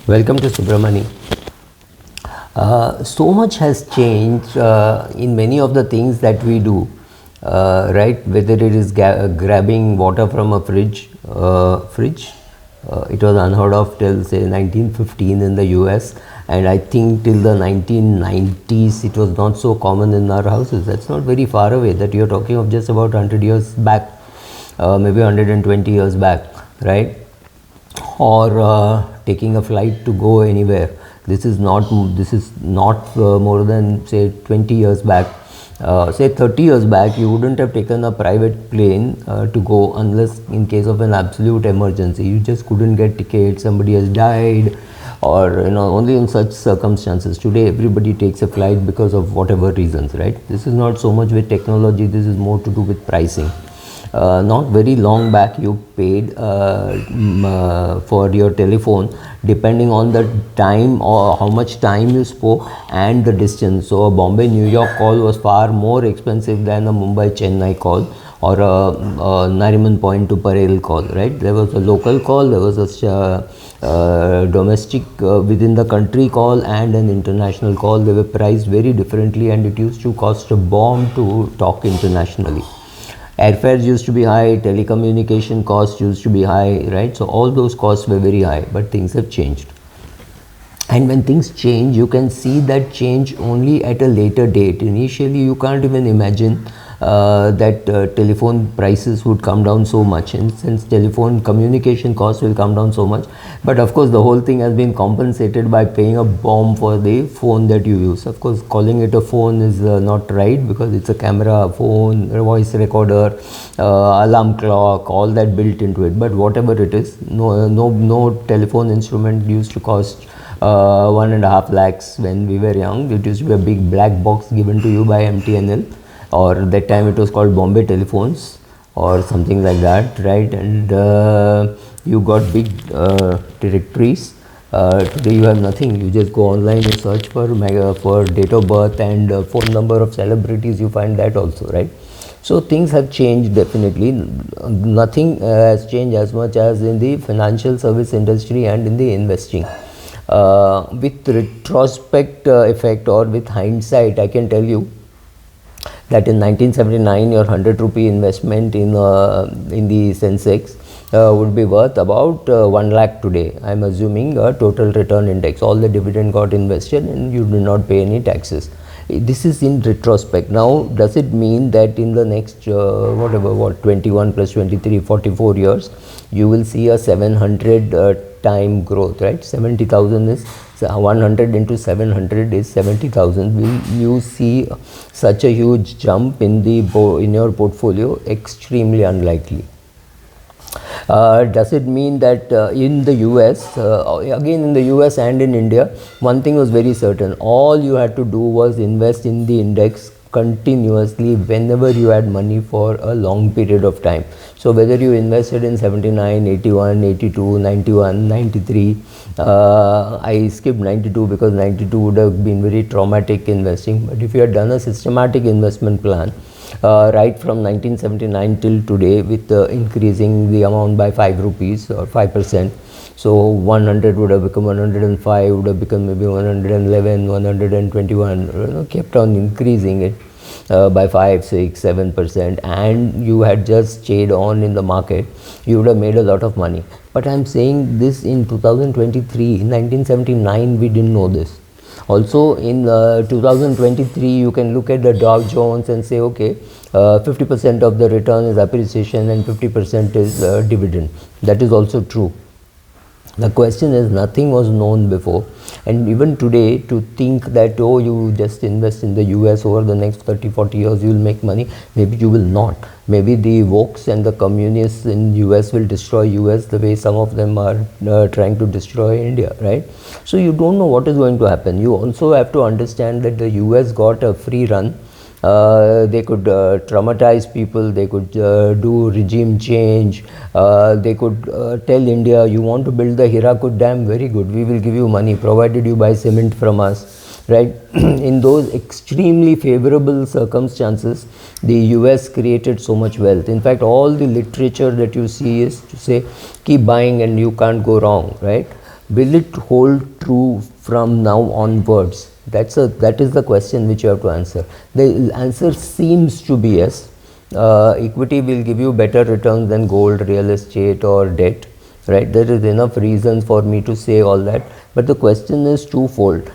Welcome to Subramani. So much has changed in many of the things that we do, right? Whether it is grabbing water from a fridge, it was unheard of till say 1915 in the US, and I think till the 1990s it was not so common in our houses. That's not very far away. That you're talking of just about 100 years back, maybe 120 years back, right? Or taking a flight to go anywhere. This is not more than say 20 years back. Say 30 years back, you wouldn't have taken a private plane to go unless in case of an absolute emergency. You just couldn't get tickets, somebody has died, or only in such circumstances. Today everybody takes a flight because of whatever reasons, right? This is not so much with technology, this is more to do with pricing. Not very long back you paid for your telephone depending on the time or how much time you spoke and the distance. So a Bombay New York call was far more expensive than a Mumbai Chennai call or a Nariman Point to Parel call, right? There was a local call, there was a domestic within the country call and an international call. They were priced very differently, and it used to cost a bomb to talk internationally. Airfares used to be high, telecommunication costs used to be high, right? So all those costs were very high, but things have changed. And when things change, you can see that change only at a later date. Initially, you can't even imagine that telephone prices would come down so much, and since telephone communication costs will come down so much. But of course the whole thing has been compensated by paying a bomb for the phone that you use. Of course, calling it a phone is not right, because it's a camera, phone, voice recorder, alarm clock, all that built into it. But whatever it is, no telephone instrument used to cost 1.5 lakhs when we were young. It used to be a big black box given to you by MTNL, or that time it was called Bombay Telephones or something like that, right? And you got big directories. Today you have nothing. You just go online, you search for date of birth and phone number of celebrities, you find that also, right? So things have changed definitely. Nothing has changed as much as in the financial service industry and in the investing. With retrospect effect or with hindsight, I can tell you that in 1979 your 100 rupee investment in the Sensex would be worth about 1 lakh today. I am assuming a total return index. All the dividend got invested and you do not pay any taxes. This is in retrospect. Now, does it mean that in the next 21 plus 23, 44 years, you will see a 700 time growth, right? 70,000 is 100 into 700 is 70,000. Will you see such a huge jump in your portfolio? Extremely unlikely. Does it mean that in the US, again in the US and in India, one thing was very certain: all you had to do was invest in the index continuously whenever you had money for a long period of time. So whether you invested in 79, 81, 82, 91, 93, I skipped 92 because 92 would have been very traumatic investing. But if you had done a systematic investment plan, right from 1979 till today, with increasing the amount by 5 rupees or 5%, so 100 would have become 105, would have become maybe 111, 121, kept on increasing it by 5, 6, 7%, and you had just stayed on in the market, you would have made a lot of money. But I am saying this in 2023, in 1979 we didn't know this. Also in 2023 you can look at the Dow Jones and say, okay, 50% of the return is appreciation and 50% is dividend. That is also true. The question is, nothing was known before, and even today to think that, oh, you just invest in the US over the next 30-40 years you will make money, maybe you will not. Maybe the wokes and the communists in US will destroy US the way some of them are trying to destroy India, right? So you don't know what is going to happen. You also have to understand that the US got a free run. They could traumatize people, they could do regime change, they could tell India, you want to build the Hirakud Dam, very good, we will give you money provided you buy cement from us, right? In those extremely favorable circumstances, the US created so much wealth. In fact, all the literature that you see is to say, keep buying and you can't go wrong, right? Will it hold true from now onwards? That is the question which you have to answer. The answer seems to be yes. Equity will give you better returns than gold, real estate, or debt, right? There is enough reasons for me to say all that, but the question is twofold.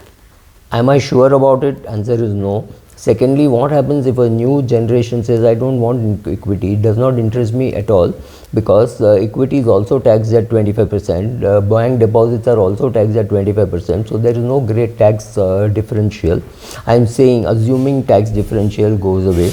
Am I sure about it? Answer is no. Secondly, what happens if a new generation says, I don't want equity, it does not interest me at all, because equity is also taxed at 25%, bank deposits are also taxed at 25%, so there is no great tax differential. I am saying, assuming tax differential goes away.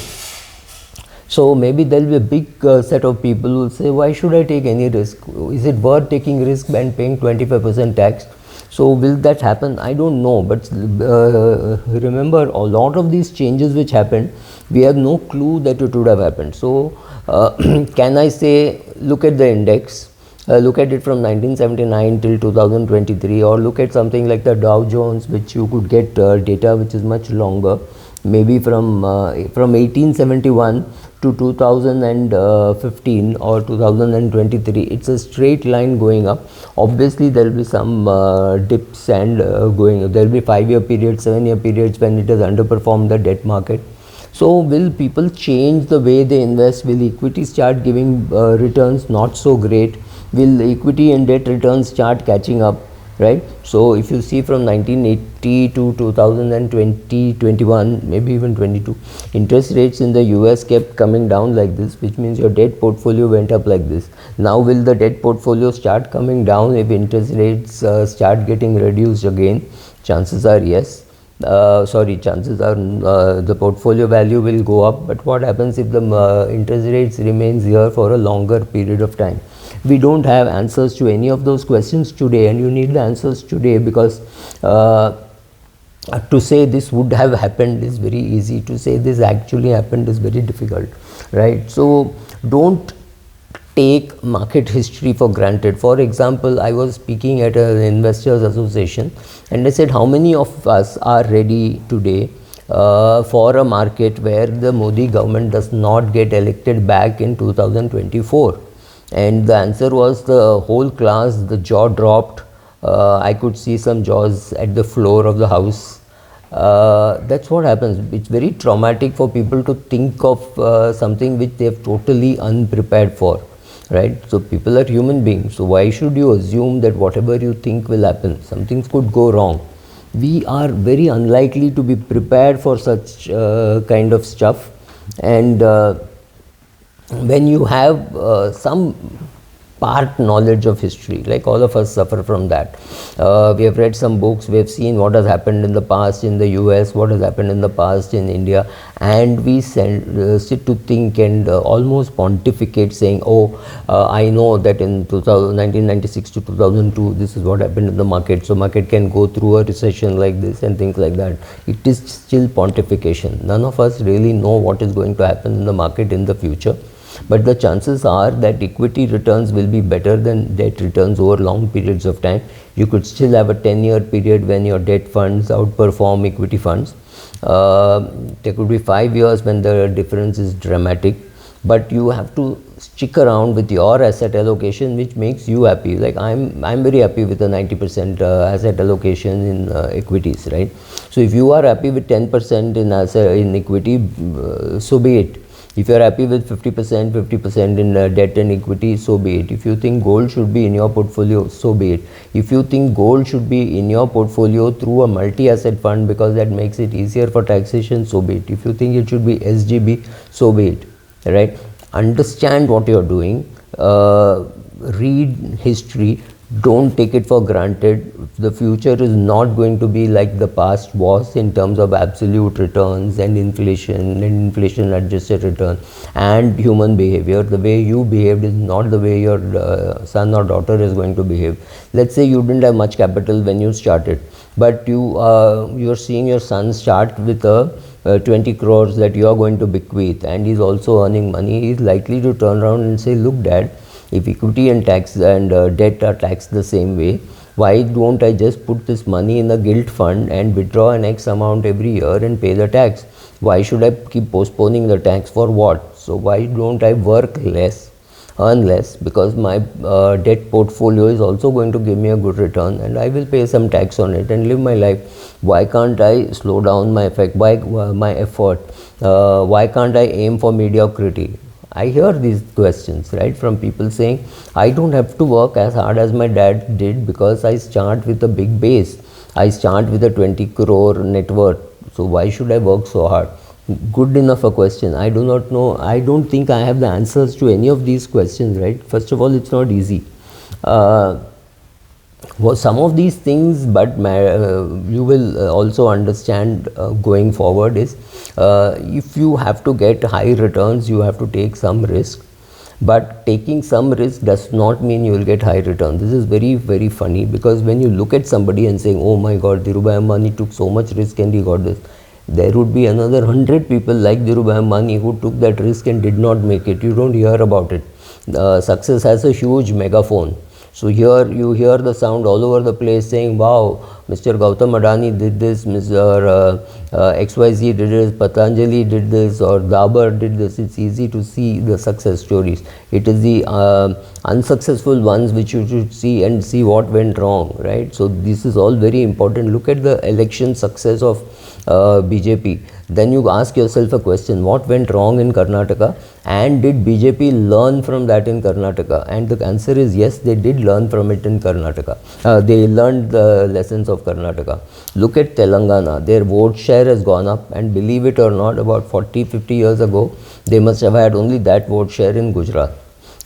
So maybe there will be a big set of people who will say, why should I take any risk? Is it worth taking risk and paying 25% tax? So will that happen? I don't know, but remember, a lot of these changes which happened, we have no clue that it would have happened. So can I say, look at the index, look at it from 1979 till 2023, or look at something like the Dow Jones, which you could get data which is much longer, maybe from 1871 to 2015 or 2023. It's a straight line going up. Obviously there will be some dips and going, there will be 5-year periods, 7-year periods when it has underperformed the debt market. So will people change the way they invest? Will equity start giving returns not so great? Will equity and debt returns start catching up? Right? So if you see from 1980 to 2020, 21, maybe even 22, interest rates in the US kept coming down like this, which means your debt portfolio went up like this. Now will the debt portfolio start coming down if interest rates start getting reduced again? Chances are yes. Chances are the portfolio value will go up, but what happens if the interest rates remains here for a longer period of time? We don't have answers to any of those questions today, and you need the answers today, because to say this would have happened is very easy, to say this actually happened is very difficult, right? So don't take market history for granted. For example, I was speaking at an investors association and I said, how many of us are ready today for a market where the Modi government does not get elected back in 2024? And the answer was, the whole class, the jaw dropped. I could see some jaws at the floor of the house. That's what happens. It's very traumatic for people to think of something which they have totally unprepared for, right? So people are human beings. So why should you assume that whatever you think will happen? Some things could go wrong. We are very unlikely to be prepared for such kind of stuff. And when you have some part knowledge of history, like all of us suffer from that. We have read some books, we have seen what has happened in the past in the US, what has happened in the past in India, and we sit to think and almost pontificate, saying, I know that in 1996 to 2002 this is what happened in the market, so market can go through a recession like this and things like that. It is still pontification. None of us really know what is going to happen in the market in the future. But the chances are that equity returns will be better than debt returns over long periods of time. You could still have a 10-year period when your debt funds outperform equity funds. There could be 5 years when the difference is dramatic, but you have to stick around with your asset allocation which makes you happy. Like I'm very happy with the 90% asset allocation in equities, right? So if you are happy with 10% in equity, so be it. If you are happy with 50% in debt and equity, so be it. If you think gold should be in your portfolio, so be it. If you think gold should be in your portfolio through a multi-asset fund because that makes it easier for taxation, so be it. If you think it should be SGB, so be it, right? Understand what you are doing, read history, don't take it for granted. The future is not going to be like the past was in terms of absolute returns and inflation adjusted return and human behavior. The way you behaved is not the way your son or daughter is going to behave. Let's say you didn't have much capital when you started, but you're seeing your son start with a 20 crores that you are going to bequeath, and he's also earning money. He's likely to turn around and say, look dad, if equity and tax and debt are taxed the same way, why don't I just put this money in a gilt fund and withdraw an X amount every year and pay the tax? Why should I keep postponing the tax for what? So why don't I work less? earn less, because my debt portfolio is also going to give me a good return, and I will pay some tax on it and live my life. Why can't I slow down my effect, my effort? Why can't I aim for mediocrity? I hear these questions, right, from people saying, I don't have to work as hard as my dad did because I start with a big base. I start with a 20 crore net worth. So why should I work so hard? Good enough a question. I do not know. I don't think I have the answers to any of these questions, right? First of all, it's not easy. Some of these things, but you will also understand going forward is, if you have to get high returns, you have to take some risk. But taking some risk does not mean you will get high return. This is very, very funny, because when you look at somebody and saying, oh my God, Dhirubhai Ambani took so much risk and he got this, there would be another 100 people like Dhirubhai Ambani who took that risk and did not make it. You don't hear about it. Success has a huge megaphone. So here you hear the sound all over the place saying, wow, Mr. Gautam Adani did this, Mr. XYZ did this, Patanjali did this, or Dabur did this. It's easy to see the success stories. It is the unsuccessful ones which you should see and see what went wrong, right? So this is all very important. Look at the election success of BJP. Then you ask yourself a question, what went wrong in Karnataka, and did BJP learn from that in Karnataka? And the answer is yes, they did learn from it in Karnataka. They learned the lessons of Karnataka. Look at Telangana, their vote share has gone up, and believe it or not, about 40-50 years ago, they must have had only that vote share in Gujarat.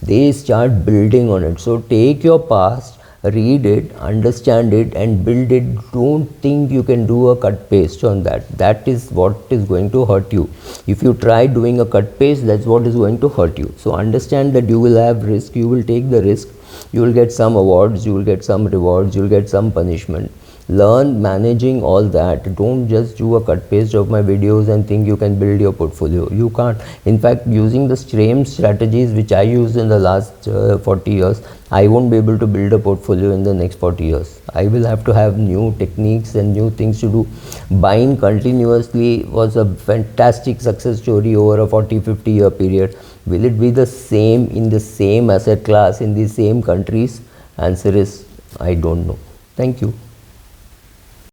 They start building on it. So take your past, read it, understand it, and build it. Don't think you can do a cut paste on that. That is what is going to hurt you. If you try doing a cut paste, that's what is going to hurt you. So understand that you will have risk, you will take the risk, you will get some awards, you will get some rewards, you will get some punishment. Learn managing all that. Don't just do a cut paste of my videos and think you can build your portfolio. You can't. In fact, using the same strategies which I used in the last 40 years, I won't be able to build a portfolio in the next 40 years. I will have to have new techniques and new things to do. Buying continuously was a fantastic success story over a 40-50 year period. Will it be the same in the same asset class in the same countries? Answer is, I don't know. Thank you.